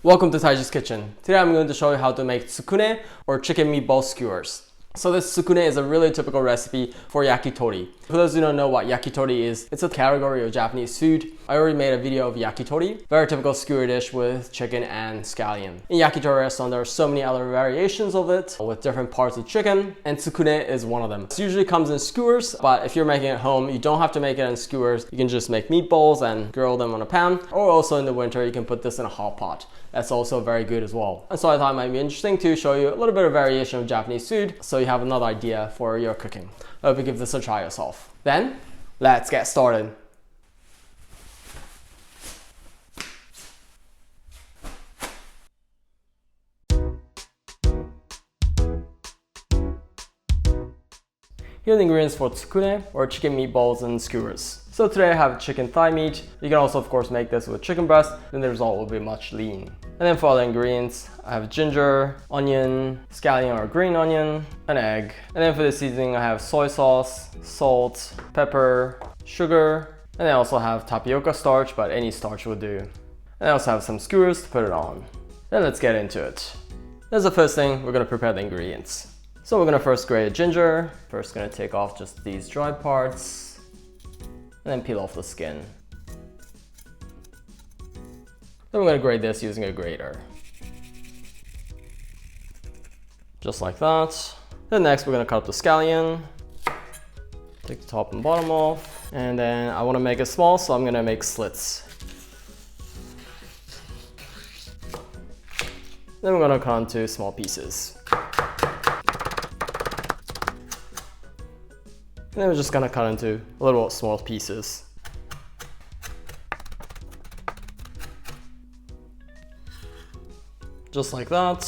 Welcome to Taiji's Kitchen. Today I'm going to show you how to make tsukune or chicken meatball skewers. So this tsukune is a really typical recipe for yakitori. For those who don't know what yakitori is, it's a category of Japanese food. I already made a video of yakitori, very typical skewer dish with chicken and scallion. In yakitori restaurant, there are so many other variations of it with different parts of chicken, and tsukune is one of them. It usually comes in skewers, but if you're making it at home, you don't have to make it in skewers. You can just make meatballs and grill them on a pan, or also in the winter, you can put this in a hot pot. That's also very good as well. And so I thought it might be interesting to show you a little bit of variation of Japanese food so you have another idea for your cooking. I hope you give this a try yourself. Then, let's get started. Here are the ingredients for tsukune or chicken meatballs and skewers. So today I have chicken thigh meat. You can also of course make this with chicken breast, then the result will be much lean. And then for other ingredients, I have ginger, onion, scallion or green onion, an egg. And then for the seasoning, I have soy sauce, salt, pepper, sugar, and I also have tapioca starch, but any starch will do. And I also have some skewers to put it on. Then let's get into it. That's the first thing, we're gonna prepare the ingredients. So we're gonna first grate ginger. First gonna take off just these dry parts and then peel off the skin. Then we're gonna grate this using a grater. Just like that. Then next we're gonna cut up the scallion. Take the top and bottom off. And then I wanna make it small, so I'm gonna make slits. Then we're gonna cut into small pieces. And then we're just gonna cut into a little small pieces. Just like that.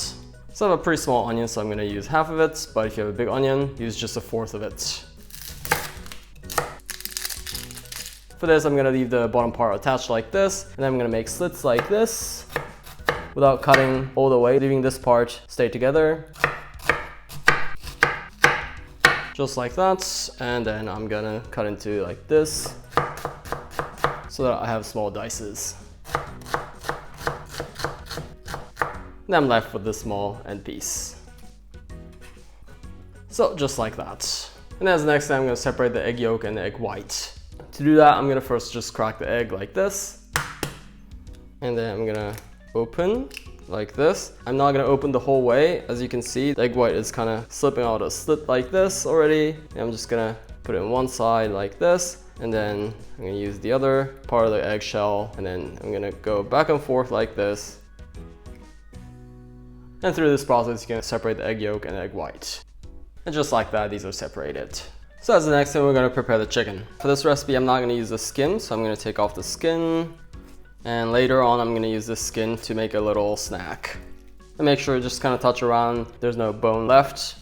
So I have a pretty small onion, so I'm gonna use half of it, but if you have a big onion, use just a fourth of it. For this, I'm gonna leave the bottom part attached like this, and then I'm gonna make slits like this, without cutting all the way, leaving this part stay together. Just like that, and then I'm gonna cut into like this so that I have small dices. And I'm left with this small end piece. So just like that. And as the next thing, I'm gonna separate the egg yolk and the egg white. To do that, I'm gonna first just crack the egg like this, and then I'm gonna open like this. I'm not gonna open the whole way. As you can see, the egg white is kind of slipping out a slit like this already. And I'm just gonna put it on one side like this, and then I'm gonna use the other part of the eggshell, and then I'm gonna go back and forth like this. And through this process, you can separate the egg yolk and the egg white. And just like that, these are separated. So as the next thing, we're gonna prepare the chicken. For this recipe, I'm not gonna use the skin, so I'm gonna take off the skin. And later on, I'm gonna use this skin to make a little snack. And make sure to just kind of touch around, there's no bone left.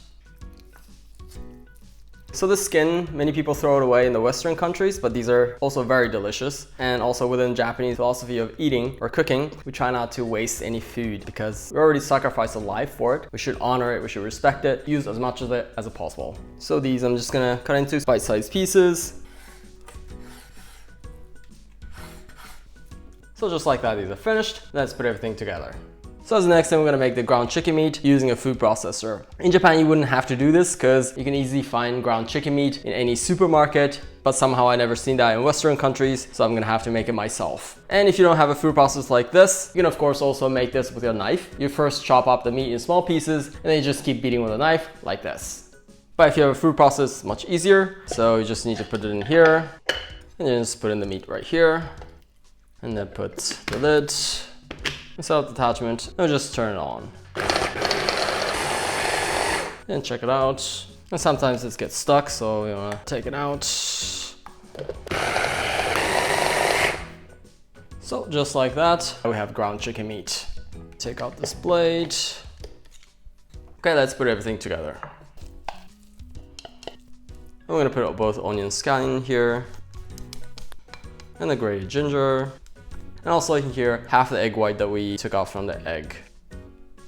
So this skin, many people throw it away in the Western countries, but these are also very delicious. And also within Japanese philosophy of eating or cooking, we try not to waste any food because we already sacrificed a life for it. We should honor it, we should respect it, use as much of it as possible. So these I'm just gonna cut into bite-sized pieces. So just like that, these are finished. Let's put everything together. So as the next thing, we're gonna make the ground chicken meat using a food processor. In Japan, you wouldn't have to do this because you can easily find ground chicken meat in any supermarket, but somehow I never seen that in Western countries, so I'm gonna have to make it myself. And if you don't have a food processor like this, you can of course also make this with your knife. You first chop up the meat in small pieces, and then you just keep beating with a knife like this. But if you have a food processor, it's much easier. So you just need to put it in here, and then just put in the meat right here. And then put the lid, set up the attachment, and just turn it on. And check it out. And sometimes it gets stuck, so we wanna take it out. So just like that, we have ground chicken meat. Take out this blade. Okay, let's put everything together. I'm gonna put both onion and scallion here, and the grated ginger. And also in here, half the egg white that we took out from the egg.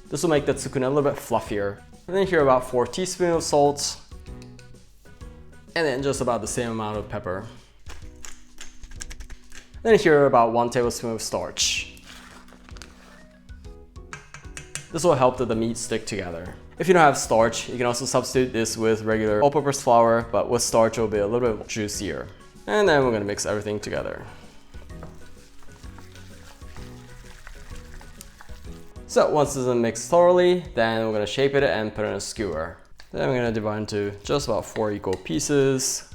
This will make the tsukune a little bit fluffier. And then here about 4 teaspoons of salt. And then just about the same amount of pepper. Then here about 1 tablespoon of starch. This will help the meat stick together. If you don't have starch, you can also substitute this with regular all-purpose flour, but with starch it will be a little bit juicier. And then we're gonna mix everything together. So once this is mixed thoroughly, then we're gonna shape it and put it in a skewer. Then I'm gonna divide into just about 4 equal pieces.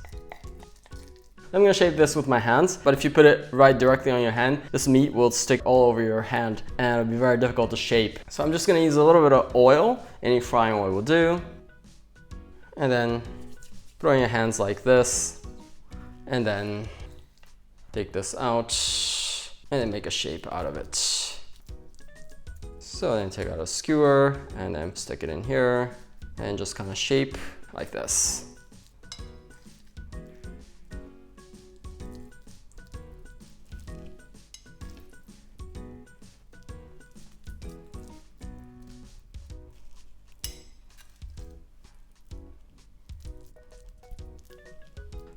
I'm gonna shape this with my hands, but if you put it right directly on your hand, this meat will stick all over your hand and it'll be very difficult to shape. So I'm just gonna use a little bit of oil, any frying oil will do. And then put it on your hands like this. And then take this out and then make a shape out of it. So then take out a skewer and then stick it in here and just kind of shape like this.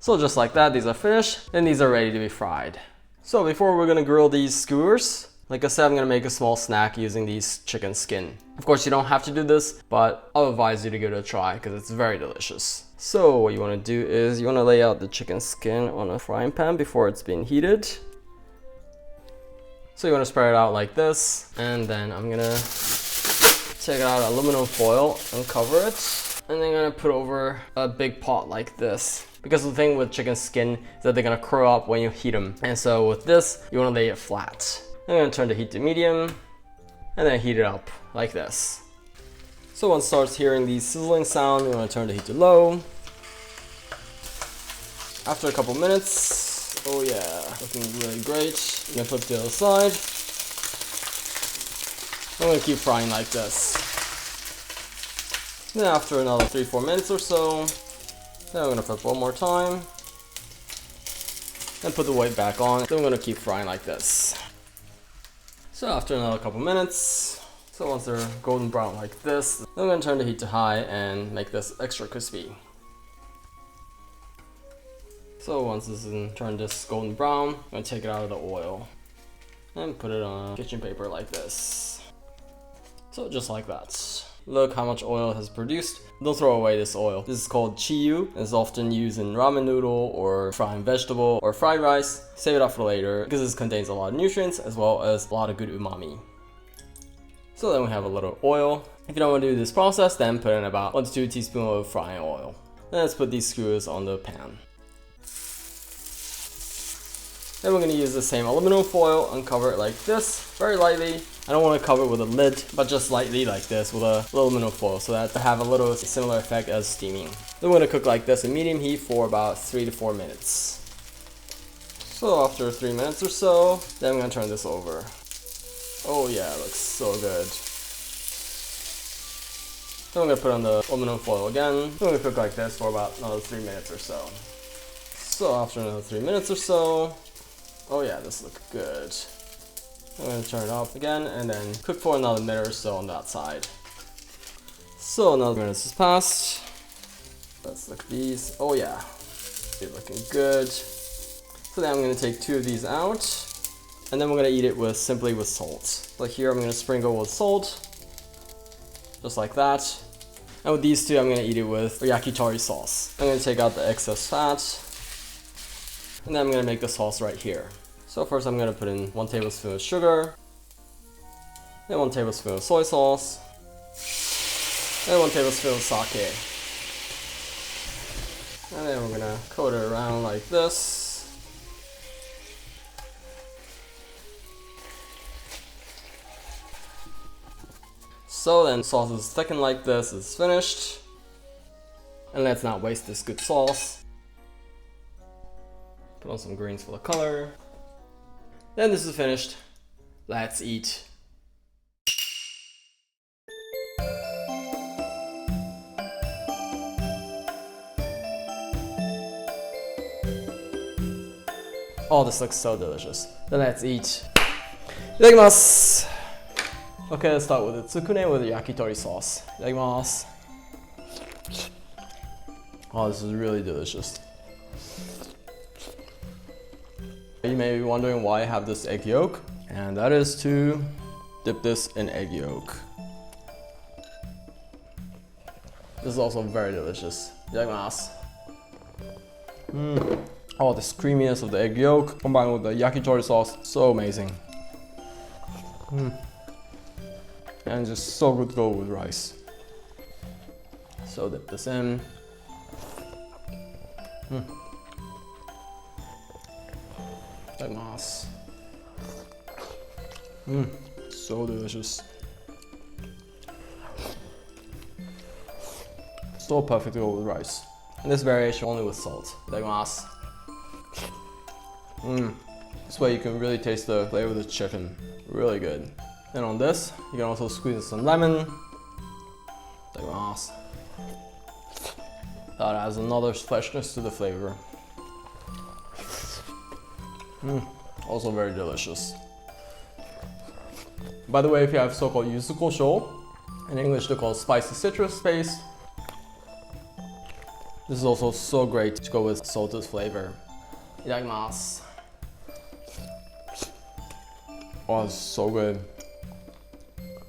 So just like that, these are finished, and these are ready to be fried. So before we're gonna grill these skewers, like I said, I'm gonna make a small snack using these chicken skin. Of course, you don't have to do this, but I'll advise you to give it a try because it's very delicious. So what you wanna do is you wanna lay out the chicken skin on a frying pan before it's been heated. So you wanna spread it out like this, and then I'm gonna take out aluminum foil and cover it. And then I'm gonna put over a big pot like this. Because the thing with chicken skin is that they're gonna curl up when you heat them. And so with this, you wanna lay it flat. I'm gonna turn the heat to medium and then heat it up like this. So once it starts hearing the sizzling sound, you wanna turn the heat to low. After a couple minutes, oh yeah, looking really great. I'm gonna flip to the other side. I'm gonna keep frying like this. Then after another 3-4 minutes or so, then I'm gonna flip one more time and put the weight back on. Then I'm gonna keep frying like this. So after another couple minutes, so once they're golden brown like this, then I'm gonna turn the heat to high and make this extra crispy. So once this is turned this golden brown, I'm gonna take it out of the oil and put it on kitchen paper like this. So just like that. Look how much oil it has produced. Don't throw away this oil. This is called chiyu. It's often used in ramen noodle or frying vegetable or fried rice. Save it up for later because this contains a lot of nutrients as well as a lot of good umami. So then we have a little oil. If you don't want to do this process, then put in about 1 to 2 teaspoons of frying oil. Then let's put these skewers on the pan. Then we're going to use the same aluminum foil and cover it like this, very lightly. I don't want to cover it with a lid, but just lightly like this with a aluminum foil so that to have a little similar effect as steaming. Then we're going to cook like this in medium heat for about 3 to 4 minutes. So after 3 minutes or so, then I'm going to turn this over. Oh yeah, it looks so good. Then I'm going to put on the aluminum foil again. Then we're going to cook like this for about another 3 minutes or so. So after another 3 minutes or so, oh yeah, this looks good. I'm going to turn it off again and then cook for another minute or so on that side. So another minute has passed. Let's look at these. Oh yeah, they're looking good. So then I'm going to take 2 of these out and then we're going to eat it simply with salt. So here I'm going to sprinkle with salt, just like that. And with these 2 I'm going to eat it with yakitori sauce. I'm going to take out the excess fat and then I'm going to make the sauce right here. So first I'm going to put in 1 tablespoon of sugar, then 1 tablespoon of soy sauce, and 1 tablespoon of sake. And then we're going to coat it around like this. So then sauce is thickened like this, it's finished. And let's not waste this good sauce. Put on some greens for the color. Then this is finished. Let's eat. Oh, this looks so delicious. Then let's eat. Itadakimasu! Okay, let's start with the tsukune with the yakitori sauce. Itadakimasu! Oh, this is really delicious. You may be wondering why I have this egg yolk, and that is to dip this in egg yolk. This is also very delicious. Itadakimasu. Oh, the creaminess of the egg yolk combined with the yakitori sauce, so amazing. And just so good to go with rice. So dip this in. Itadakimasu. So delicious. So perfect to go with rice. And this variation only with salt. Itadakimasu. This way you can really taste the flavor of the chicken. Really good. And on this, you can also squeeze in some lemon. Itadakimasu. That adds another freshness to the flavor. Also very delicious. By the way, if you have so-called yuzu kosho, in English they're called spicy citrus paste, this is also so great to go with salted flavor. Itadakimasu. Oh, it's so good.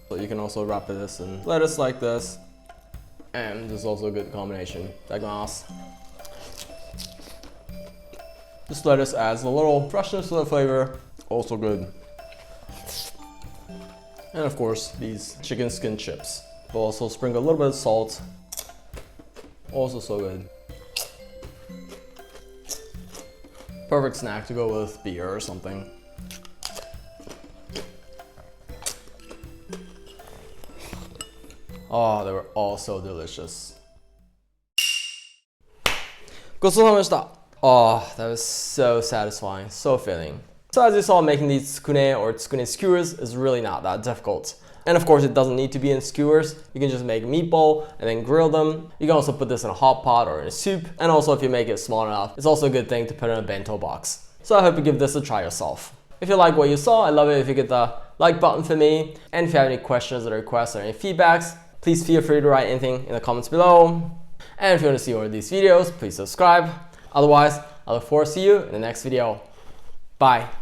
So you can also wrap this in lettuce like this. And this is also a good combination. Itadakimasu. This lettuce adds a little freshness to the flavor. Also good. And of course, these chicken skin chips. We'll also sprinkle a little bit of salt. Also so good. Perfect snack to go with beer or something. Oh, they were all so delicious. ごちそうさまでした. Oh, that was so satisfying, so filling. So as you saw, making these tsukune or tsukune skewers is really not that difficult. And of course, it doesn't need to be in skewers. You can just make a meatball and then grill them. You can also put this in a hot pot or in a soup. And also if you make it small enough, it's also a good thing to put in a bento box. So I hope you give this a try yourself. If you like what you saw, I'd love it if you hit the like button for me. And if you have any questions or requests or any feedbacks, please feel free to write anything in the comments below. And if you want to see more of these videos, please subscribe. Otherwise, I look forward to see you in the next video. Bye.